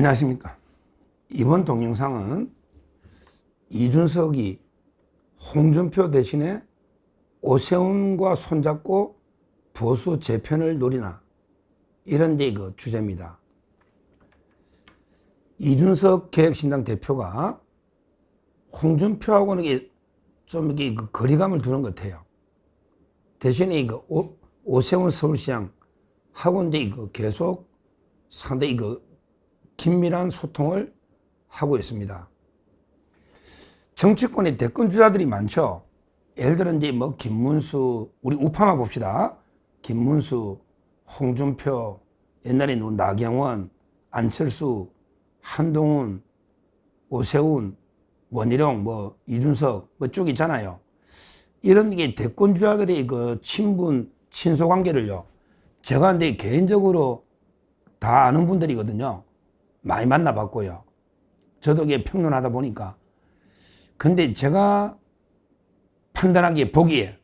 안녕하십니까. 이번 동영상은 이준석이 홍준표 대신에 오세훈과 손잡고 보수 재편을 노리나, 이런 게 그 주제입니다. 이준석 개혁신당 대표가 홍준표하고는 좀 이게 그 거리감을 두는 것 같아요. 대신에 오세훈 서울시장 하고 이제 계속 상당히 긴밀한 소통을 하고 있습니다. 정치권에 대권 주자들이 많죠. 예를 들어 이제 김문수, 우리 우파만 봅시다. 김문수, 홍준표, 옛날에 나경원, 안철수, 한동훈, 오세훈, 원희룡, 이준석 쭉 있잖아요. 이런 게 대권 주자들의 친분, 친소 관계를요, 제가 이제 개인적으로 다 아는 분들이거든요. 많이 만나봤고요. 저도 이게 평론하다 보니까. 근데 제가 판단하기에, 보기에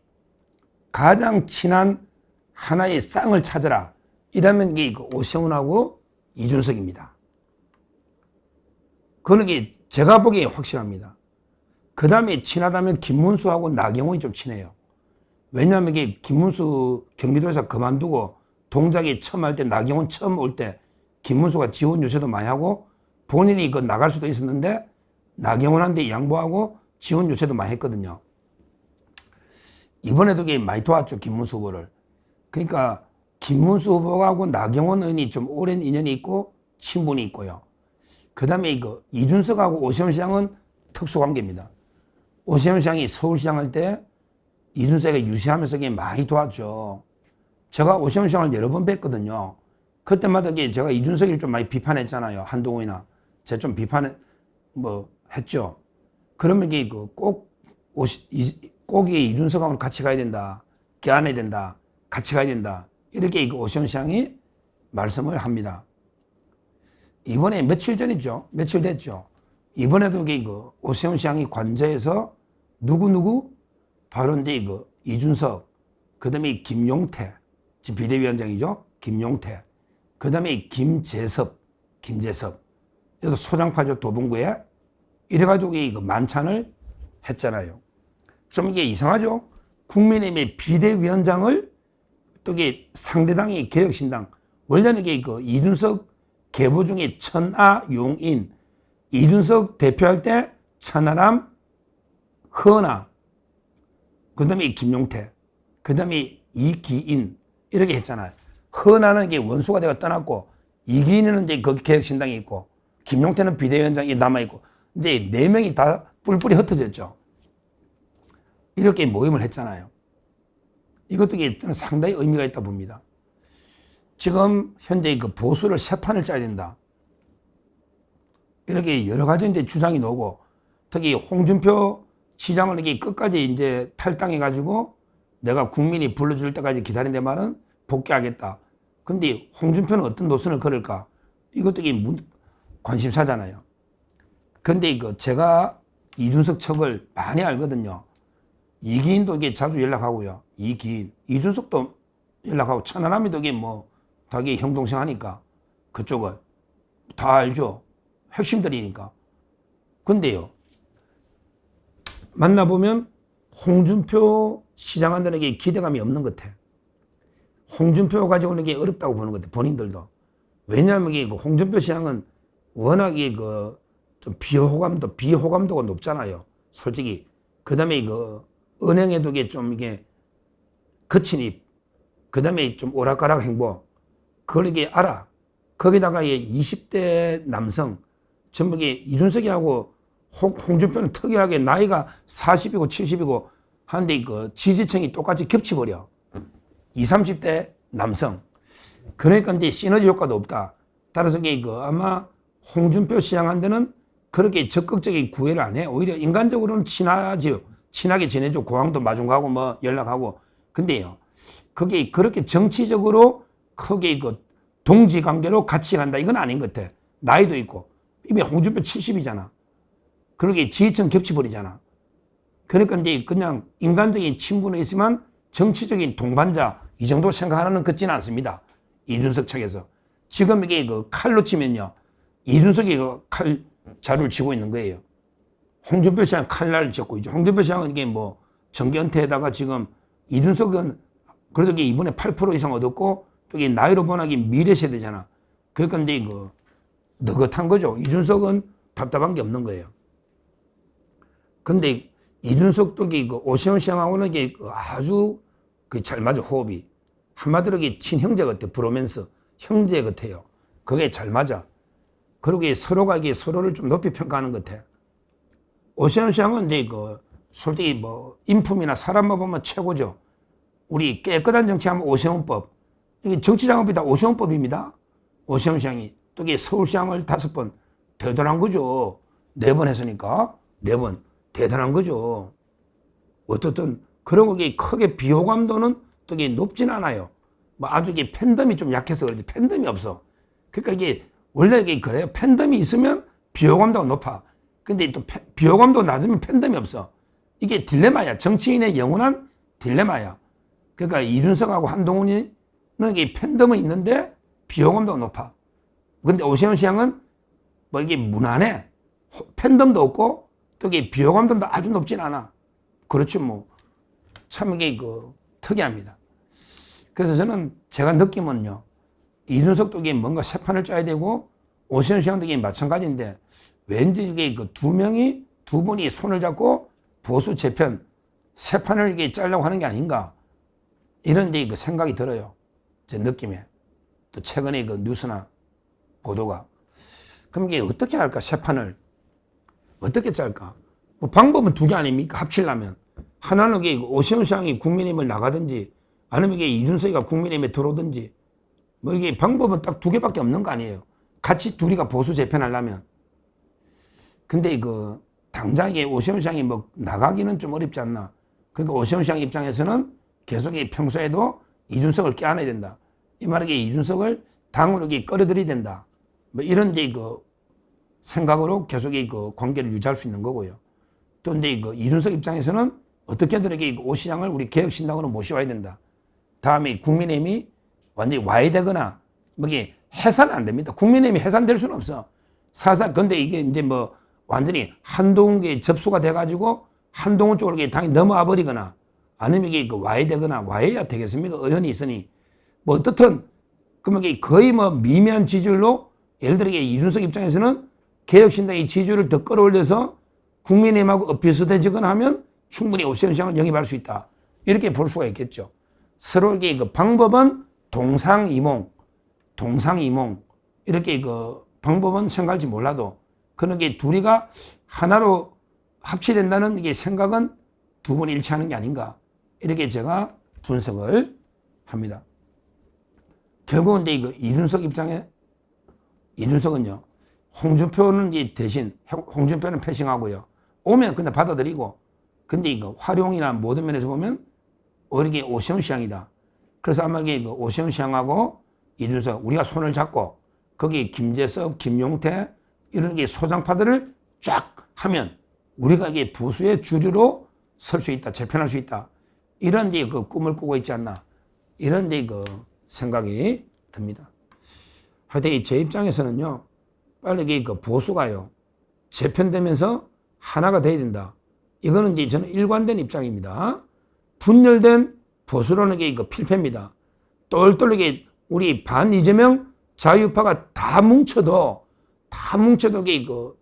가장 친한 하나의 쌍을 찾아라, 이러면 이게 오세훈하고 이준석입니다. 그런 게 제가 보기에 확실합니다. 그 다음에 친하다면 김문수하고 나경원이 좀 친해요. 왜냐하면 이게 김문수 경기도에서 그만두고 동작이 처음 할 때, 나경원 처음 올 때 김문수가 지원 요청도 많이 하고 본인이 나갈 수도 있었는데 나경원한테 양보하고 지원 요청도 많이 했거든요. 이번에도 많이 도왔죠, 김문수 후보를. 그러니까 김문수 후보하고 나경원 의원이 좀 오랜 인연이 있고 친분이 있고요. 그 다음에 이준석하고 오세훈 시장은 특수관계입니다. 오세훈 시장이 서울시장 할 때 이준석이 유시하면서 많이 도왔죠. 제가 오세훈 시장을 여러 번 뵀거든요. 그때마다 제가 이준석을 좀 많이 비판했잖아요. 한동훈이나. 제가 좀 했죠. 그러면 꼭 이준석하고 같이 가야 된다. 껴안아야 된다. 같이 가야 된다. 이렇게 오세훈 시장이 말씀을 합니다. 이번에 며칠 전이죠. 며칠 됐죠. 이번에도 오세훈 시장이 관저에서 누구? 바로 이제 이준석, 그 다음에 김용태, 지금 비대위원장이죠. 김용태. 그 다음에 김재섭. 여기도 소장파죠, 도봉구에. 이래가지고 만찬을 했잖아요. 좀 이게 이상하죠? 국민의힘의 비대위원장을 또 상대당이 개혁신당. 원래는 이준석 계보 중에 천하, 용인. 이준석 대표할 때 천하람, 허나. 그 다음에 김용태. 그 다음에 이기인. 이렇게 했잖아요. 허나는 원수가 되어 떠났고, 이기인은 이제 거기 개혁신당이 있고, 김용태는 비대위원장이 남아있고, 이제 4명이 다 뿔뿔이 흩어졌죠. 이렇게 모임을 했잖아요. 이것도 저는 상당히 의미가 있다 봅니다. 지금 현재 보수를 세 판을 짜야 된다. 이렇게 여러 가지 이제 주장이 나오고, 특히 홍준표 시장은 끝까지 이제 탈당해가지고 내가 국민이 불러줄 때까지 기다린데 말은 복귀하겠다. 근데 홍준표는 어떤 노선을 걸을까? 이것도 관심사잖아요. 근데 제가 이준석 척을 많이 알거든요. 이기인도 자주 연락하고요. 이기인. 이준석도 연락하고, 천하람이도 다 형 동생 하니까 그쪽은 다 알죠. 핵심들이니까. 근데요, 만나보면 홍준표 시장한테는 기대감이 없는 것 같아. 홍준표 가져오는 게 어렵다고 보는 것 같아, 본인들도. 왜냐하면 홍준표 시장은 워낙에 좀 비호감도가 높잖아요, 솔직히. 그 다음에 은행에도 좀 거친 입, 그 다음에 좀 오락가락 행보, 그걸 알아. 거기다가 20대 남성, 전부 이준석이하고 홍준표는 특이하게 나이가 40이고 70이고 하는데 지지층이 똑같이 겹쳐버려. 20, 30대 남성. 그러니까 이제 시너지 효과도 없다. 따라서 아마 홍준표 시장한테는 그렇게 적극적인 구애를 안 해. 오히려 인간적으로는 친하게 지내죠. 공항도 마중 가고 연락하고. 근데요, 그게 그렇게 정치적으로 크게 동지 관계로 같이 간다, 이건 아닌 것 같아. 나이도 있고. 이미 홍준표 70이잖아. 그러게 지지층 겹쳐버리잖아. 그러니까 이제 그냥 인간적인 친분은 있지만 정치적인 동반자, 이 정도 생각하는 것 같지는 않습니다. 이준석 측에서. 지금 이게 칼로 치면요, 이준석이 그 칼 자루를 쥐고 있는 거예요. 홍준표 시장 칼날을 쥐고 있죠. 홍준표 시장은 이게 뭐 정계 은퇴에다가 지금 이준석은 그래도 이게 이번에 8% 이상 얻었고 또 이게 나이로 보나기 미래 세대잖아. 그러니까 이제 이거 느긋한 거죠. 이준석은 답답한 게 없는 거예요. 근데 이준석도 이게 오세훈 시장하고는 이게 아주 잘 맞아, 호흡이. 한마디로 이게 친형제 같아, 브로맨스. 형제 같아요. 그게 잘 맞아. 그리고 서로가 이게 서로를 좀 높이 평가하는 것 같아. 오세훈 시장은 이제 솔직히 뭐 인품이나 사람만 보면 최고죠. 우리 깨끗한 정치하면 오세훈법. 이게 정치 작업이 다 오세훈법입니다. 오세훈 시장이. 또 이게 서울시장을 5번. 대단한 거죠. 4번 했으니까. 4번. 대단한 거죠. 어떻든, 그리고 이게 크게 비호감도는 또 이게 높진 않아요. 뭐 아주 이게 팬덤이 좀 약해서 그런지 팬덤이 없어. 그러니까 이게 원래 이게 그래요. 팬덤이 있으면 비호감도가 높아. 근데 또 비호감도 낮으면 팬덤이 없어. 이게 딜레마야. 정치인의 영원한 딜레마야. 그러니까 이준석하고 한동훈이는 이게 팬덤은 있는데 비호감도가 높아. 근데 오세훈 시장은 뭐 이게 무난해. 팬덤도 없고 또 이게 비호감도도 아주 높진 않아. 그렇죠, 뭐. 참 이게 특이합니다. 그래서 저는 제가 느낌은요, 이준석도 이게 뭔가 새 판을 짜야 되고, 오세훈 시장도 이게 마찬가지인데, 왠지 이게 두 분이 손을 잡고 보수 재편, 새 판을 이게 짜려고 하는 게 아닌가. 이런 이제 생각이 들어요. 제 느낌에. 또 최근에 뉴스나 보도가. 그럼 이게 어떻게 할까, 새 판을. 어떻게 짤까? 뭐 방법은 2개 아닙니까? 합치려면. 하나는 이게 오세훈 시장이 국민의힘을 나가든지, 아니면 이게 이준석이가 국민의힘에 들어오든지, 뭐 이게 방법은 딱 2개밖에 없는 거 아니에요. 같이 둘이가 보수 재편하려면. 근데 당장 이게 오세훈 시장이 뭐 나가기는 좀 어렵지 않나. 그러니까 오세훈 시장 입장에서는 계속 평소에도 이준석을 껴안아야 된다. 이 말은 이준석을 당으로 끌어들여야 된다. 뭐 이런 이제 생각으로 계속 관계를 유지할 수 있는 거고요. 또 이제 이준석 입장에서는 어떻게든 오 시장을 우리 개혁신당으로 모셔와야 된다. 다음에 국민의힘이 완전히 와야 되거나, 뭐 이게 해산은 안 됩니다. 국민의힘이 해산될 수는 없어. 근데 이게 이제 뭐 완전히 한동훈에 접수가 돼가지고 한동훈 쪽으로 당이 넘어와 버리거나, 아니면 이게 와야 되거나, 와야 되겠습니까? 의원이 있으니. 뭐 어떻든, 그러면 이게 거의 뭐 미미한 지지율로, 예를 들어 이준석 입장에서는 개혁신당의 지지율을 더 끌어올려서 국민의힘하고 비슷해지거나 하면 충분히 오세훈 시장을 영입할 수 있다. 이렇게 볼 수가 있겠죠. 서로 이게 방법은 동상이몽. 이렇게 방법은 생각할지 몰라도, 그런 게 둘이가 하나로 합치된다는 이게 생각은 2번 일치하는 게 아닌가. 이렇게 제가 분석을 합니다. 결국은 이제 이준석 입장에, 이준석은요, 홍준표는 대신, 홍준표는 패싱하고요. 오면 그냥 받아들이고, 근데 활용이나 모든 면에서 보면 오히려 오세훈 시장이다. 그래서 아마 오세훈 시장하고 이준석, 우리가 손을 잡고, 거기 김재섭, 김용태, 이런 소장파들을 쫙 하면 우리가 보수의 주류로 설 수 있다, 재편할 수 있다. 이런 꿈을 꾸고 있지 않나. 이런 생각이 듭니다. 하여튼 제 입장에서는요, 빨리 보수가요, 재편되면서 하나가 돼야 된다. 이거는 저는 일관된 입장입니다. 분열된 보수로는 필패입니다. 똘똘하게 우리 반 이재명 자유파가 다 뭉쳐도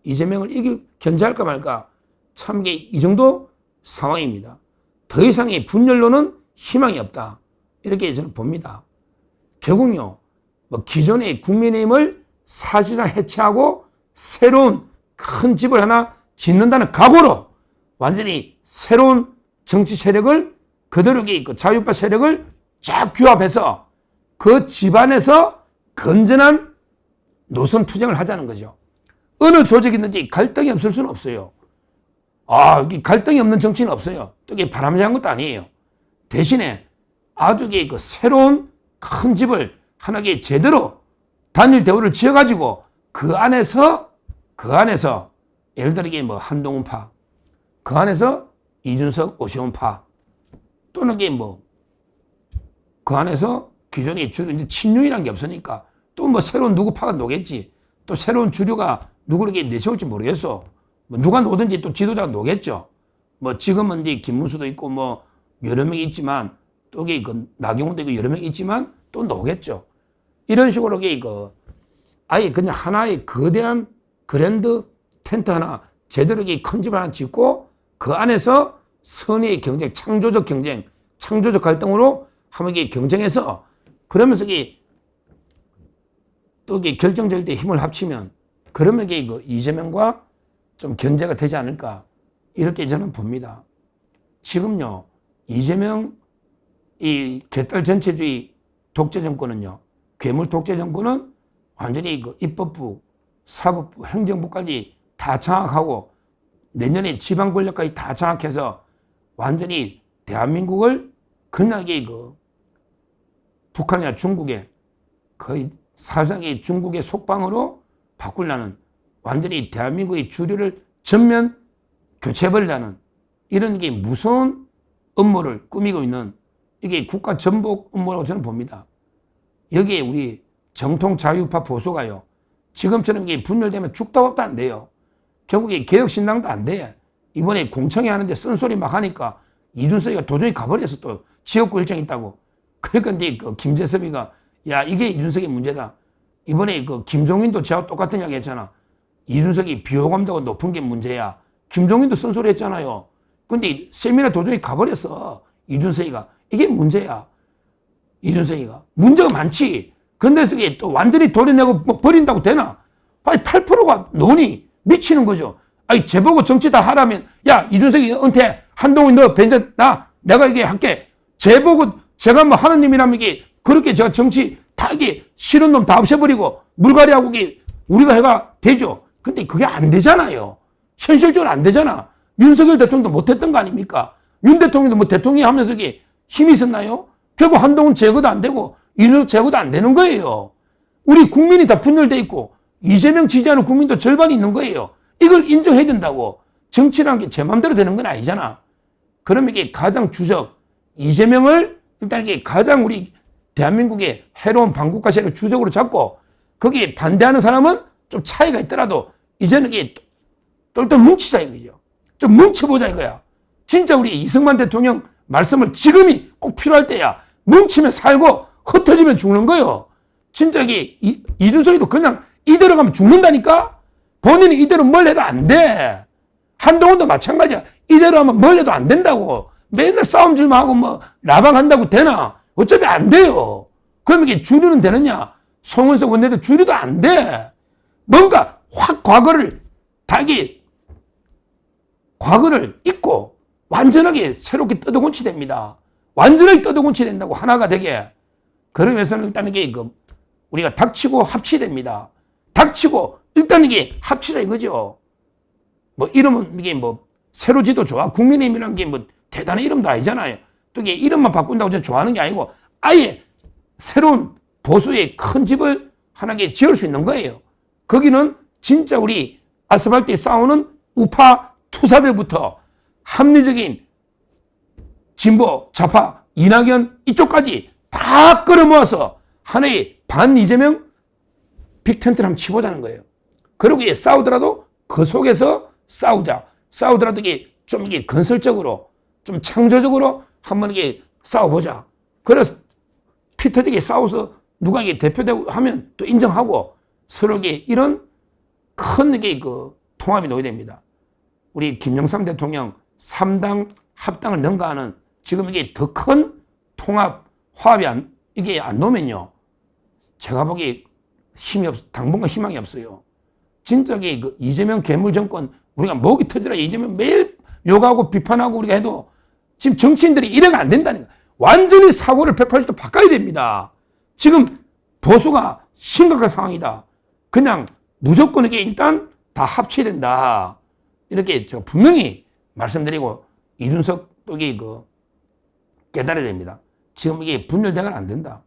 이재명을 견제할까 말까. 참 이 정도 상황입니다. 더 이상의 분열로는 희망이 없다. 이렇게 저는 봅니다. 결국요, 뭐 기존의 국민의힘을 사실상 해체하고 새로운 큰 집을 하나 짓는다는 각오로 완전히 새로운 정치 세력을 그대로 자유파 세력을 쫙 규합해서 그 집안에서 건전한 노선 투쟁을 하자는 거죠. 어느 조직이든지 갈등이 없을 수는 없어요. 여기 갈등이 없는 정치는 없어요. 또 이게 바람직한 것도 아니에요. 대신에 아주 새로운 큰 집을 하나 제대로 단일 대우를 지어가지고 그 안에서 예를 들어 뭐 한동훈파, 그 안에서 이준석, 오세훈파, 또는 그 안에서 기존에 주로 이제 친윤이라는 게 없으니까 또 뭐 새로운 누구 파가 노겠지. 또 새로운 주류가 누구에게 내세울지 모르겠어. 뭐 누가 노든지 또 지도자가 노겠죠. 뭐 지금은 이제 김문수도 있고 뭐 여러 명이 있지만 또 이게 그 나경원도 있고 여러 명이 있지만 또 노겠죠. 이런 식으로 이게 그 아예 그냥 하나의 거대한 그랜드 텐트 하나 제대로 큰 집 하나 짓고 그 안에서 선의의 경쟁, 창조적 경쟁, 창조적 갈등으로 한번 이게 경쟁해서 그러면서 이게 또 이게 결정될 때 힘을 합치면 그러면 이게 그 이재명과 좀 견제가 되지 않을까 이렇게 저는 봅니다. 지금요 이재명 이 개딸 전체주의 독재 정권은요 괴물 독재 정권은 완전히 그 입법부, 사법부, 행정부까지 다 장악하고 내년에 지방 권력까지 다 장악해서 완전히 대한민국을 그나게 그 북한이나 중국에 거의 사상의 중국의 속방으로 바꾸려는 완전히 대한민국의 주류를 전면 교체해버리려는 이런 게 무서운 음모를 꾸미고 있는 이게 국가 전복 음모라고 저는 봅니다. 여기에 우리 정통 자유파 보수가요. 지금처럼 이게 분열되면 죽다 밥도 안 돼요. 결국에 개혁신당도 안 돼. 이번에 공청회 하는데 쓴소리 막 하니까 이준석이가 도저히 가버려서 또 지역구 일정 있다고. 그러니까 이제 그 김재섭이가 야 이게 이준석의 문제다. 이번에 그 김종인도 저하고 똑같은 이야기 했잖아. 이준석이 비호감도가 높은 게 문제야. 김종인도 쓴소리 했잖아요. 근데 세미나 도저히 가버렸어. 이준석이가. 이게 문제야. 이준석이가. 문제가 많지. 근데 이게 또 완전히 도려내고 뭐 버린다고 되나? 아니 8%가 논이 미치는 거죠. 아니 제보고 정치 다 하라면 야 이준석이 은퇴 한동훈 너 벤전 나 내가 이게 할게. 제보고 제가 뭐 하느님이라면 이게 그렇게 제가 정치 다 이게 싫은 놈 다 없애버리고 물갈이하고 이게 우리가 해가 되죠. 근데 그게 안 되잖아요. 현실적으로 안 되잖아. 윤석열 대통령도 못했던 거 아닙니까? 윤 대통령도 뭐 대통령이 하면서 이게 힘이 있었나요? 결국 한동훈 제거도 안 되고 이준석 제거도 안 되는 거예요. 우리 국민이 다 분열돼 있고 이재명 지지하는 국민도 절반이 있는 거예요. 이걸 인정해야 된다고. 정치라는 게 제 맘대로 되는 건 아니잖아. 그러면 이게 가장 주적 이재명을 일단 이게 가장 우리 대한민국의 해로운 반국가 세력 주적으로 잡고 거기에 반대하는 사람은 좀 차이가 있더라도 이제는 이게 똘똘 뭉치자 이거죠. 좀 뭉쳐보자 이거야. 진짜 우리 이승만 대통령 말씀을 지금이 꼭 필요할 때야. 뭉치면 살고 흩어지면 죽는 거예요. 진짜 이게 이준석이도 그냥 이대로 가면 죽는다니까? 본인이 이대로 뭘 해도 안 돼. 한동훈도 마찬가지야. 이대로 하면 뭘 해도 안 된다고. 맨날 싸움질만 하고 뭐 라방한다고 되나? 어차피 안 돼요. 그러면 이게 주류는 되느냐? 송은석 원내대표 주류도 안 돼. 뭔가 확 과거를 다기 과거를 잊고 완전하게 새롭게 뜯어곤치 됩니다. 완전하게 뜯어곤치 된다고 하나가 되게. 그러면서는 일단 이게 우리가 닥치고 합치됩니다. 닥치고 일단 이게 합치자 이거죠. 뭐 이름은 이게 뭐 새로 지도 좋아. 국민의힘이라는 게 뭐 대단한 이름도 아니잖아요. 또 이게 이름만 바꾼다고 저는 좋아하는 게 아니고 아예 새로운 보수의 큰 집을 하나게 지을 수 있는 거예요. 거기는 진짜 우리 아스팔트에 싸우는 우파 투사들부터 합리적인 진보, 좌파, 이낙연 이쪽까지 다 끌어모아서 하나의 반 이재명 빅텐트를 한번 치보자는 거예요. 그러고 이게 싸우더라도 그 속에서 싸우자. 싸우더라도 이게 좀 이게 건설적으로 좀 창조적으로 한번 이게 싸워보자. 그래서 피 터지게 싸워서 누가 이게 대표되고 하면 또 인정하고 서로 이게 이런 큰 이게 그 통합이 놓여됩니다. 우리 김영삼 대통령 3당 합당을 능가하는 지금 이게 더 큰 통합, 화합이 이게 안 놓으면요. 제가 보기에 당분간 희망이 없어요. 진짜 그 이재명 괴물 정권 우리가 목이 터지라 이재명 매일 욕하고 비판하고 우리가 해도 지금 정치인들이 이래가 안 된다니까. 완전히 사고를 180도 바꿔야 됩니다. 지금 보수가 심각한 상황이다. 그냥 무조건 이게 일단 다 합쳐야 된다. 이렇게 제가 분명히 말씀드리고 이준석 쪽이 깨달아야 됩니다. 지금 이게 분열되면 안 된다.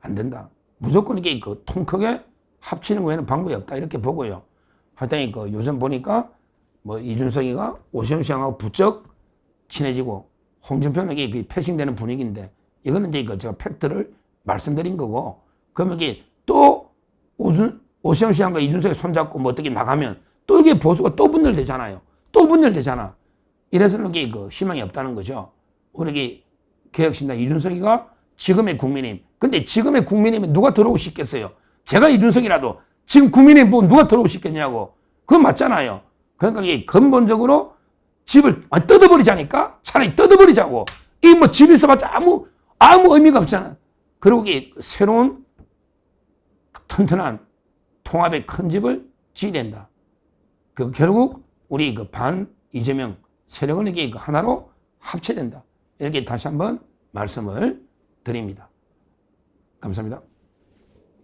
안 된다. 무조건 이게 통 크게 합치는 외에는 방법이 없다. 이렇게 보고요. 하여튼 요즘 보니까 뭐 이준석이가 오세훈 시장하고 부쩍 친해지고 홍준표에게 패싱되는 분위기인데 이거는 이제 제가 팩트를 말씀드린 거고 그러면 이게 또 오세훈 시장과 이준석이 손잡고 뭐 어떻게 나가면 또 이게 보수가 또 분열되잖아요. 또 분열되잖아. 이래서는 이게 그 희망이 없다는 거죠. 우리 개혁신당 이준석이가 지금의 국민의힘. 근데 지금의 국민의힘에 누가 들어오고 싶겠어요? 제가 이준석이라도 지금 국민의힘 보고 누가 들어오고 싶겠냐고. 그건 맞잖아요. 그러니까 이게 근본적으로 집을 뜯어버리자니까 차라리 뜯어버리자고. 이 뭐 집 있어봤자 아무 의미가 없잖아. 그리고 이게 새로운 튼튼한 통합의 큰 집을 지어야 된다. 그 결국 우리 그 반 이재명 세력은 이게 하나로 합쳐야 된다. 이렇게 다시 한번 말씀을 드립니다. 감사합니다.